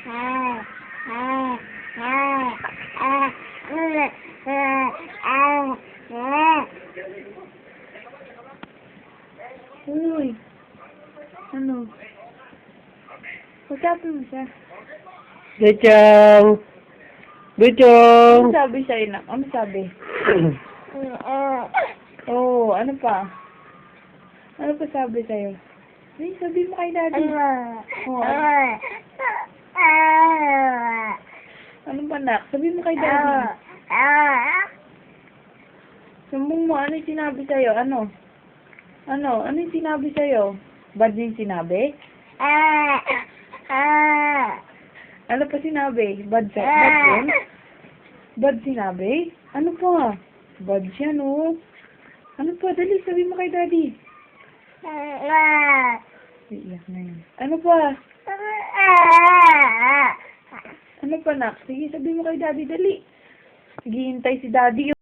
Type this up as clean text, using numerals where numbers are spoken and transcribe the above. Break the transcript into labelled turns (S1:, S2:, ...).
S1: Uy. Ano? Pagkapin mo siya.
S2: Bechong! Bechong!
S1: Ano sabi sa'yo na? Ano sabi? Oo, ano pa? Ano pa sabi sa'yo? Ay, sabi mo kay daddy. Oo. Ano pa nak? Sabi mo kay daddy. Sumbong mo, ano yung sinabi sa'yo? Ano? Ano? Ano yung sinabi sa'yo? Bad yung sinabi? Ano pa sinabi? Bad yun? Bad sinabi? Ano pa? Bad siya, no? Ano pa? Dali, sabi mo kay daddy. Iiyak na yun. Ano pa? Ano pa, nak? Sige, sabi mo kay daddy, dali. Naghihintay si daddy.